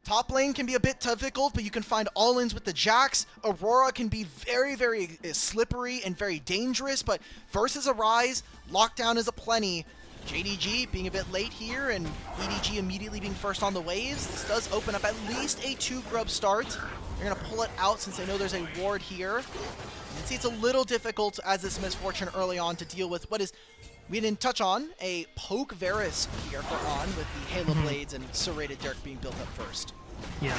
Top lane can be a bit difficult, but you can find all-ins with the Jax. Aurora can be very, very slippery and very dangerous, but versus a Ryze, lockdown is aplenty. JDG being a bit late here, and EDG immediately being first on the waves. This does open up at least a 2-grub start. They're going to pull it out since they know there's a ward here. You can see it's a little difficult as this misfortune early on to deal with what is, we didn't touch on, a poke Varus here for On with the Halo Blades and Serrated Dirk being built up first. Yeah.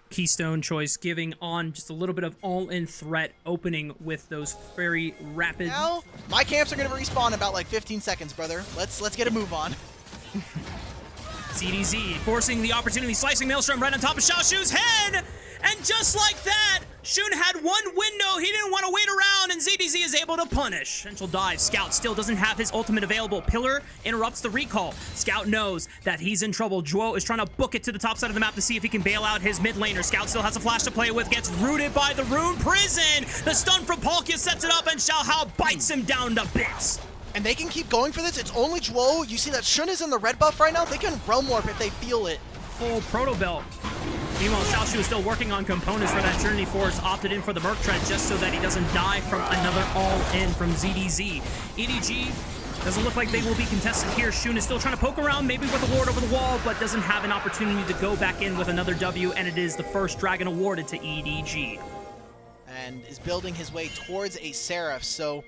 Keystone choice giving On just a little bit of all-in threat, opening with those very rapid... Now, my camps are going to respawn in about like 15 seconds, brother. Let's get a move on. ZDZ forcing the opportunity, slicing Maelstrom right on top of Xiaoshu's head! And just like that, Shun had one window, he didn't want to wait around, and ZDZ is able to punish. Central dive, Scout still doesn't have his ultimate available. Pillar interrupts the recall. Scout knows that he's in trouble. Juo is trying to book it to the top side of the map to see if he can bail out his mid laner. Scout still has a flash to play with, gets rooted by the Rune Prison. The stun from Palkia sets it up, and Xiaohao bites him down to bits. And they can keep going for this. It's only Juo. You see that Shun is in the red buff right now. They can Realm Warp if they feel it. Full Proto Belt. Meanwhile, Xiaoshu is still working on components for that Trinity Force, opted in for the Merc Tread just so that he doesn't die from another all-in from ZDZ. EDG doesn't look like they will be contested here. Shun is still trying to poke around, maybe with a ward over the wall, but doesn't have an opportunity to go back in with another W, and it is the first Dragon awarded to EDG. And is building his way towards a Seraph, so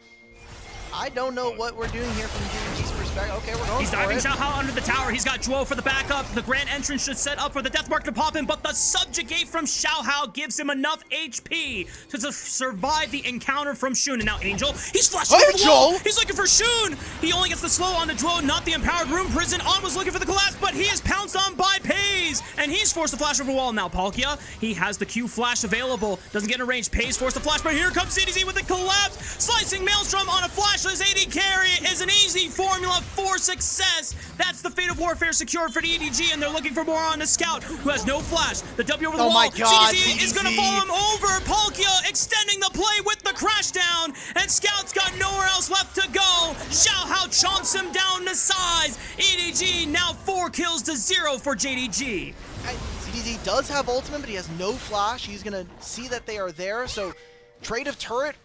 I don't know what we're doing here from JDG's perspective. Okay, we're going He's for diving it. Xiaohao under the tower. He's got Juo for the backup. The Grand Entrance should set up for the Death Mark to pop in, but the Subjugate from Xiaohao gives him enough HP to survive the encounter from Shun. And now Angel, he's flashing over the wall. He's looking for Shun. He only gets the slow on the Juo, not the Empowered Rune Prison. On was looking for the collapse, but he is pounced on by Pays, and he's forced to flash over the wall. Now Palkia, he has the Q flash available. Doesn't get in range. Pays forced to flash, but here comes CDZ with the collapse. Slicing Maelstrom on a flashless AD carry is an easy formula for success. That's the fate of warfare secured for the EDG, and they're looking for more on the Scout, who has no flash. The W over the wall. My God, CDZ is going to follow him over. Palkia extending the play with the crash down, and Scout's got nowhere else left to go. Xiaohao chomps him down to size. EDG now 4 kills to 0 for JDG. CDZ does have ultimate, but he has no flash. He's going to see that they are there, so trade of turret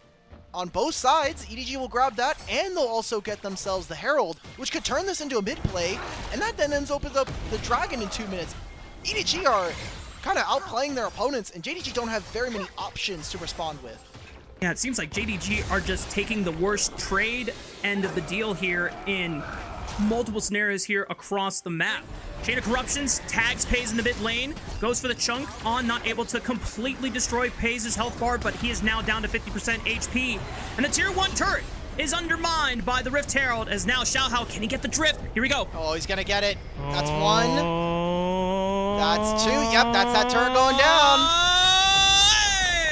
on both sides. EDG will grab that, and they'll also get themselves the Herald, which could turn this into a mid play, and that then opens up the Dragon in 2 minutes. EDG are kind of outplaying their opponents, and JDG don't have very many options to respond with. Yeah, it seems like JDG are just taking the worst trade end of the deal here in multiple scenarios here across the map. Chain of Corruptions tags Pays in the mid lane, goes for the chunk. On not able to completely destroy Pays' health bar, but he is now down to 50% HP. And the tier 1 turret is undermined by the Rift Herald, as now Xiaohao, can he get the drift? Here we go. Oh, he's gonna get it. That's 1. That's 2. Yep, that's that turret going down.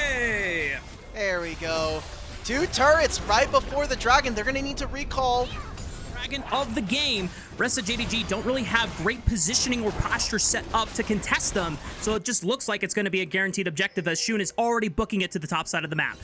Hey! There we go. 2 turrets right before the Dragon. They're gonna need to recall. Dragon of the game. Rest of JDG don't really have great positioning or posture set up to contest them, so it just looks like it's going to be a guaranteed objective, as Shun is already booking it to the top side of the map.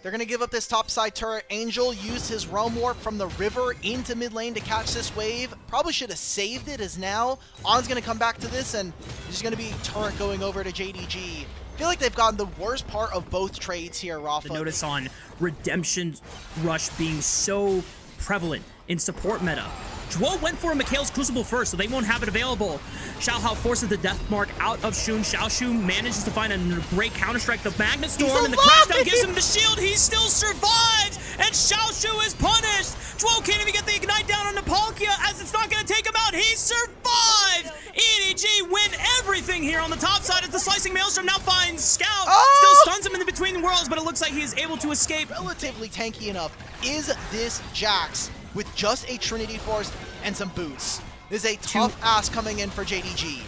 They're going to give up this top side turret. Angel used his Realm Warp from the river into mid lane to catch this wave. Probably should have saved it, as now On's going to come back to this, and there's going to be turret going over to JDG. I feel like they've gotten the worst part of both trades here, Rafa. The notice on Redemption Rush being so prevalent in support meta. Juo went for a Mikhail's Crucible first, so they won't have it available. Xiaohao forces the Death Mark out of Shun. Xiaoshu manages to find a great counter-strike. The Magnet Storm and the Crashdown gives him the shield. He still survives, and Xiaoshu is punished. Juo can't even get the Ignite down on the Palkia, as it's not going to take him out. He survives! EDG win everything here on the top side, as the Slicing Maelstrom now finds Scout. Still stuns him in the between worlds, but it looks like he is able to escape. Relatively tanky enough. Is this Jax with just a Trinity Force and some boots? This is a tough ask coming in for JDG.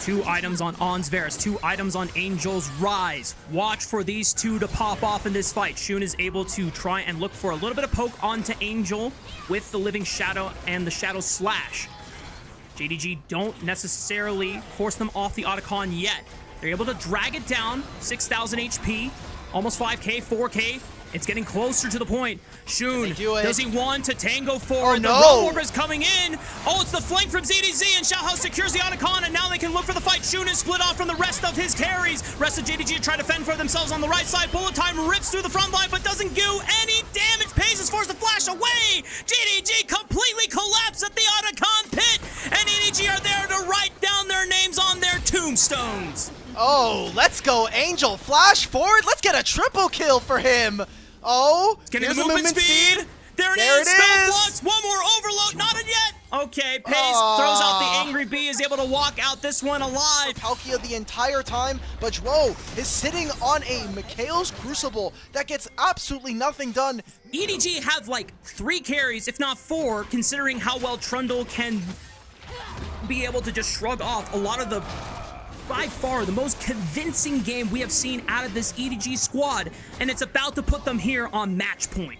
2 items on On's Varus, 2 items on Angel's Rise. Watch for these 2 to pop off in this fight. Shun is able to try and look for a little bit of poke onto Angel with the Living Shadow and the Shadow Slash. JDG don't necessarily force them off the Otacon yet. They're able to drag it down, 6,000 HP, almost 5k, 4k. It's getting closer to the point. Shun, does he want to tango forward? Oh, no. The Realm Warper is coming in. Oh, it's the flank from ZDZ, and Xiaohao secures the Anaconda, and now they can look for the fight. Shun is split off from the rest of his carries. Rest of JDG try to fend for themselves on the right side. Bullet Time rips through the front line, but doesn't do any damage. Pays is forced to flash away. JDG completely collapsed at the Anaconda pit, and EDG are there to write down their names on their tombstones. Oh, let's go, Angel. Flash forward. Let's get a triple kill for him. Oh, getting here's the movement speed. There it is. Spell blocks. One more overload. Not in yet. Okay, Pace throws out the Angry Bee, is able to walk out this one alive. Palkia the entire time, but Zhuo is sitting on a Mikhail's Crucible that gets absolutely nothing done. EDG have like 3 carries, if not 4, considering how well Trundle can be able to just shrug off a lot of the, by far, the most convincing game we have seen out of this EDG squad, and it's about to put them here on match point.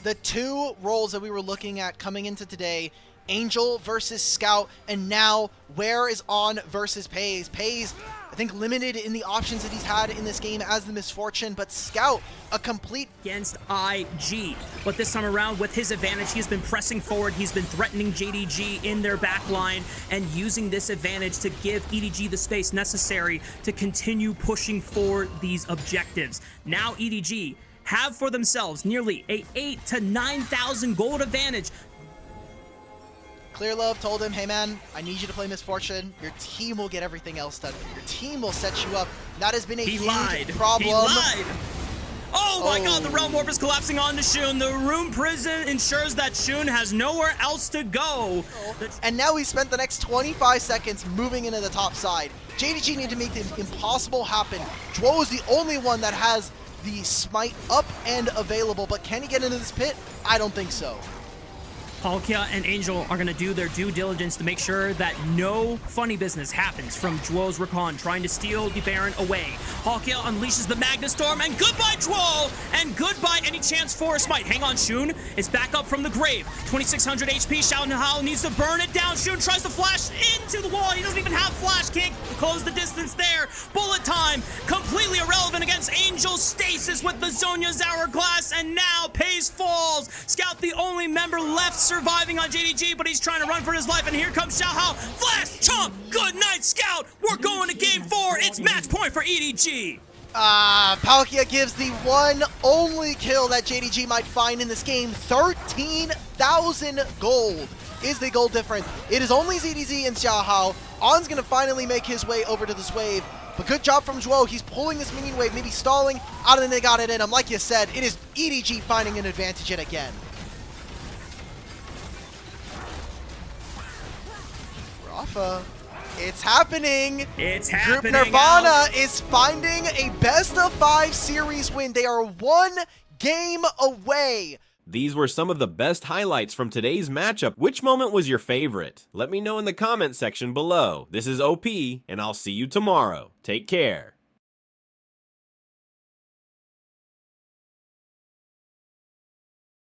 The 2 roles that we were looking at coming into today, Angel versus Scout, and now Where is on versus Pays. Pays, I think, limited in the options that he's had in this game as the Misfortune, but Scout, a complete against IG. But this time around, with his advantage, he's been pressing forward. He's been threatening JDG in their back line and using this advantage to give EDG the space necessary to continue pushing for these objectives. Now EDG have for themselves nearly a 8,000 to 9,000 gold advantage. Clear Love told him, hey man, I need you to play Misfortune. Your team will get everything else done. Your team will set you up. That has been a huge problem. He lied. Oh my god, the Realm Warp is collapsing onto Shun. The Room Prison ensures that Shun has nowhere else to go. And now he spent the next 25 seconds moving into the top side. JDG need to make the impossible happen. Zhuo is the only one that has the smite up and available, but can he get into this pit? I don't think so. Palkia and Angel are going to do their due diligence to make sure that no funny business happens from Zhuo's Recon trying to steal the Baron away. Palkia unleashes the Magna Storm, and goodbye Zhuo! And goodbye any chance for a smite. Hang on, Shun is back up from the grave. 2600 HP, Xiaohao needs to burn it down. Shun tries to flash into the wall. He doesn't even have flash, can't close the distance there. Bullet Time, completely irrelevant against Angel's Stasis with the Zonya's Hourglass, and now Pace falls. Scout the only member left surviving on JDG, but he's trying to run for his life, and here comes Xiaohao. Flash, chomp, good night, Scout. We're going to game 4. It's match point for EDG. Palkia gives the one only kill that JDG might find in this game. 13,000 gold is the gold difference. It is only ZDZ and Xiaohao. On's gonna finally make his way over to this wave, but good job from Zhuo. He's pulling this minion wave, maybe stalling. I don't think they got it in him. Like you said, it is EDG finding an advantage yet again. Rafa, it's happening. It's happening. Group Nirvana is finding a best-of-5 series win. They are 1 game away. These were some of the best highlights from today's matchup. Which moment was your favorite? Let me know in the comment section below. This is OP, and I'll see you tomorrow. Take care.